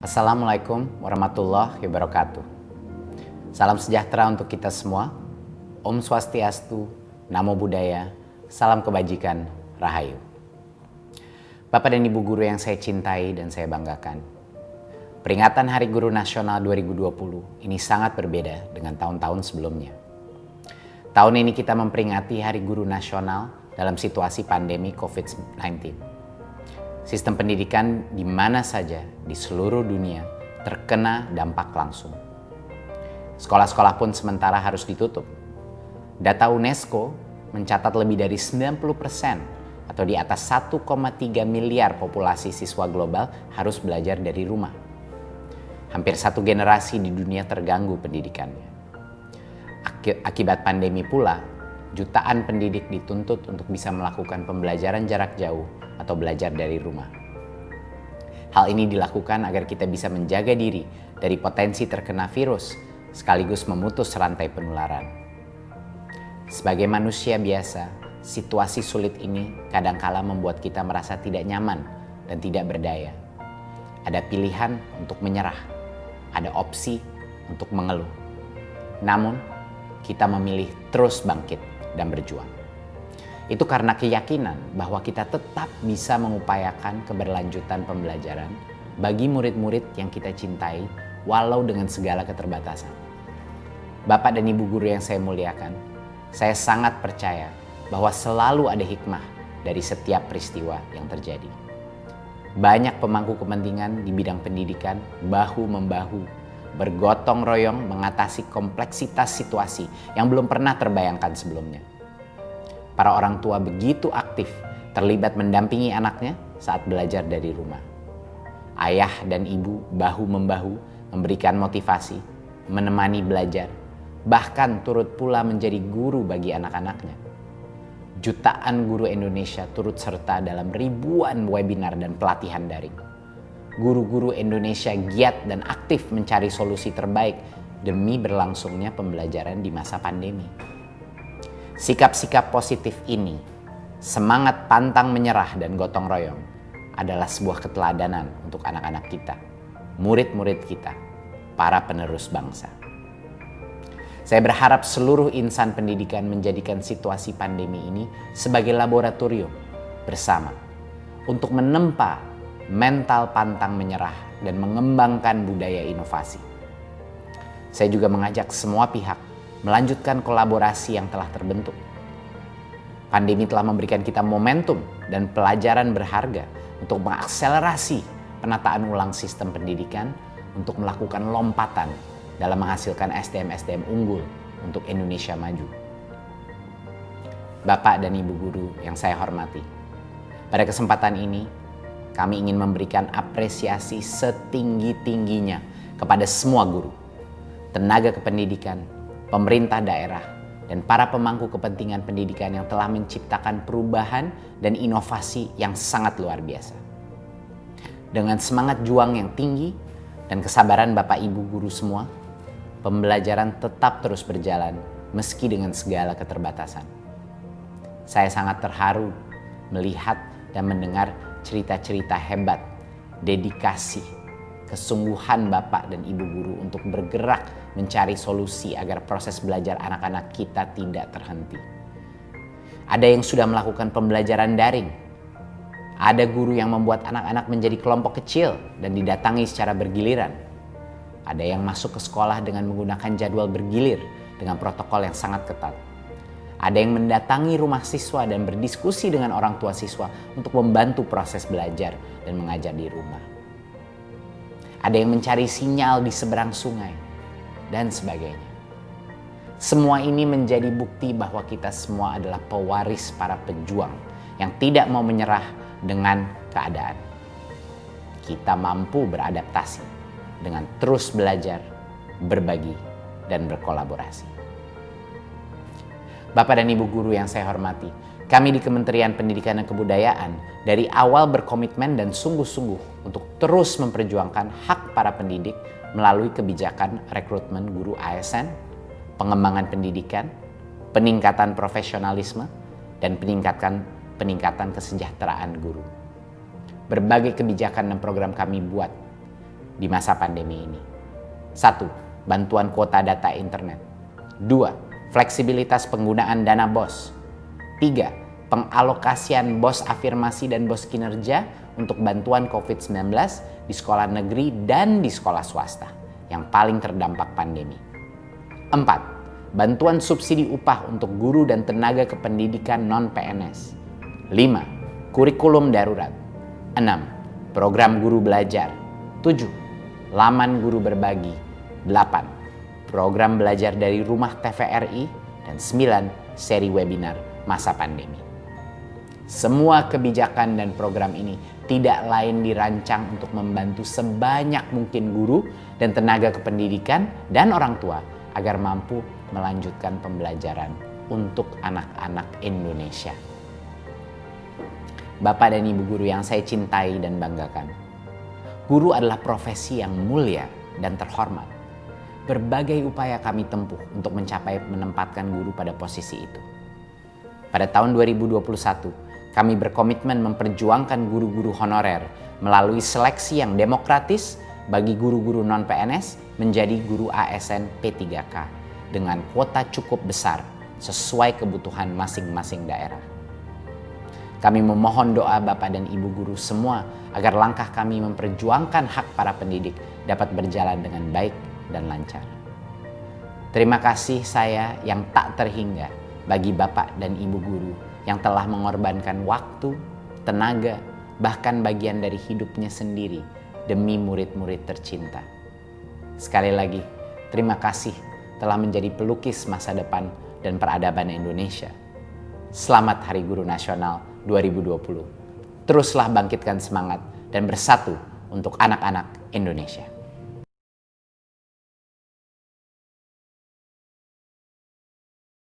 Assalamualaikum warahmatullahi wabarakatuh. Salam sejahtera untuk kita semua. Om Swastiastu, Namo Buddhaya, salam kebajikan, Rahayu. Bapak dan Ibu guru yang saya cintai dan saya banggakan. Peringatan Hari Guru Nasional 2020 ini sangat berbeda dengan tahun-tahun sebelumnya. Tahun ini kita memperingati Hari Guru Nasional dalam situasi pandemi COVID-19. Sistem pendidikan di mana saja di seluruh dunia terkena dampak langsung. Sekolah-sekolah pun sementara harus ditutup. Data UNESCO mencatat lebih dari 90% atau di atas 1,3 miliar populasi siswa global harus belajar dari rumah. Hampir satu generasi di dunia terganggu pendidikannya. Akibat pandemi pula, jutaan pendidik dituntut untuk bisa melakukan pembelajaran jarak jauh atau belajar dari rumah. Hal ini dilakukan agar kita bisa menjaga diri dari potensi terkena virus sekaligus memutus rantai penularan. Sebagai manusia biasa, situasi sulit ini kadangkala membuat kita merasa tidak nyaman dan tidak berdaya. Ada pilihan untuk menyerah, ada opsi untuk mengeluh. Namun, kita memilih terus bangkit dan berjuang. Itu karena keyakinan bahwa kita tetap bisa mengupayakan keberlanjutan pembelajaran bagi murid-murid yang kita cintai walau dengan segala keterbatasan. Bapak dan Ibu guru yang saya muliakan, saya sangat percaya bahwa selalu ada hikmah dari setiap peristiwa yang terjadi. Banyak pemangku kepentingan di bidang pendidikan bahu-membahu, bergotong royong mengatasi kompleksitas situasi yang belum pernah terbayangkan sebelumnya. Para orang tua begitu aktif terlibat mendampingi anaknya saat belajar dari rumah. Ayah dan ibu bahu-membahu memberikan motivasi, menemani belajar, bahkan turut pula menjadi guru bagi anak-anaknya. Jutaan guru Indonesia turut serta dalam ribuan webinar dan pelatihan daring. Guru-guru Indonesia giat dan aktif mencari solusi terbaik demi berlangsungnya pembelajaran di masa pandemi. Sikap-sikap positif ini, semangat pantang menyerah dan gotong royong adalah sebuah keteladanan untuk anak-anak kita, murid-murid kita, para penerus bangsa. Saya berharap seluruh insan pendidikan menjadikan situasi pandemi ini sebagai laboratorium bersama untuk menempa mental pantang menyerah dan mengembangkan budaya inovasi. Saya juga mengajak semua pihak melanjutkan kolaborasi yang telah terbentuk. Pandemi telah memberikan kita momentum dan pelajaran berharga untuk mengakselerasi penataan ulang sistem pendidikan untuk melakukan lompatan dalam menghasilkan SDM-SDM unggul untuk Indonesia maju. Bapak dan Ibu guru yang saya hormati, pada kesempatan ini kami ingin memberikan apresiasi setinggi-tingginya kepada semua guru, tenaga kependidikan, pemerintah daerah, dan para pemangku kepentingan pendidikan yang telah menciptakan perubahan dan inovasi yang sangat luar biasa. Dengan semangat juang yang tinggi dan kesabaran Bapak Ibu guru semua, pembelajaran tetap terus berjalan meski dengan segala keterbatasan. Saya sangat terharu melihat dan mendengar cerita-cerita hebat, dedikasi, kesungguhan Bapak dan Ibu guru untuk bergerak mencari solusi agar proses belajar anak-anak kita tidak terhenti. Ada yang sudah melakukan pembelajaran daring. Ada guru yang membuat anak-anak menjadi kelompok kecil dan didatangi secara bergiliran. Ada yang masuk ke sekolah dengan menggunakan jadwal bergilir dengan protokol yang sangat ketat. Ada yang mendatangi rumah siswa dan berdiskusi dengan orang tua siswa untuk membantu proses belajar dan mengajar di rumah. Ada yang mencari sinyal di seberang sungai, dan sebagainya. Semua ini menjadi bukti bahwa kita semua adalah pewaris para pejuang yang tidak mau menyerah dengan keadaan. Kita mampu beradaptasi dengan terus belajar, berbagi, dan berkolaborasi. Bapak dan Ibu guru yang saya hormati, kami di Kementerian Pendidikan dan Kebudayaan dari awal berkomitmen dan sungguh-sungguh untuk terus memperjuangkan hak para pendidik melalui kebijakan rekrutmen guru ASN, pengembangan pendidikan, peningkatan profesionalisme, dan peningkatan kesejahteraan guru. Berbagai kebijakan dan program kami buat di masa pandemi ini. 1. Bantuan kuota data internet. 2. Fleksibilitas penggunaan dana BOS. 3. Pengalokasian BOS afirmasi dan BOS kinerja untuk bantuan COVID-19 di sekolah negeri dan di sekolah swasta yang paling terdampak pandemi. 4. Bantuan subsidi upah untuk guru dan tenaga kependidikan non-PNS. 5. Kurikulum darurat. 6. Program guru belajar. 7. Laman guru berbagi. 8. Program belajar dari rumah TVRI. Dan 9. Seri webinar masa pandemi. Semua kebijakan dan program ini tidak lain dirancang untuk membantu sebanyak mungkin guru dan tenaga kependidikan dan orang tua agar mampu melanjutkan pembelajaran untuk anak-anak Indonesia. Bapak dan Ibu guru yang saya cintai dan banggakan, guru adalah profesi yang mulia dan terhormat. Berbagai upaya kami tempuh untuk menempatkan guru pada posisi itu. Pada tahun 2021, kami berkomitmen memperjuangkan guru-guru honorer melalui seleksi yang demokratis bagi guru-guru non-PNS menjadi guru ASN P3K dengan kuota cukup besar sesuai kebutuhan masing-masing daerah. Kami memohon doa Bapak dan Ibu guru semua agar langkah kami memperjuangkan hak para pendidik dapat berjalan dengan baik dan lancar. Terima kasih saya yang tak terhingga bagi Bapak dan Ibu guru yang telah mengorbankan waktu, tenaga, bahkan bagian dari hidupnya sendiri demi murid-murid tercinta. Sekali lagi, terima kasih telah menjadi pelukis masa depan dan peradaban Indonesia. Selamat Hari Guru Nasional 2020. Teruslah bangkitkan semangat dan bersatu untuk anak-anak Indonesia.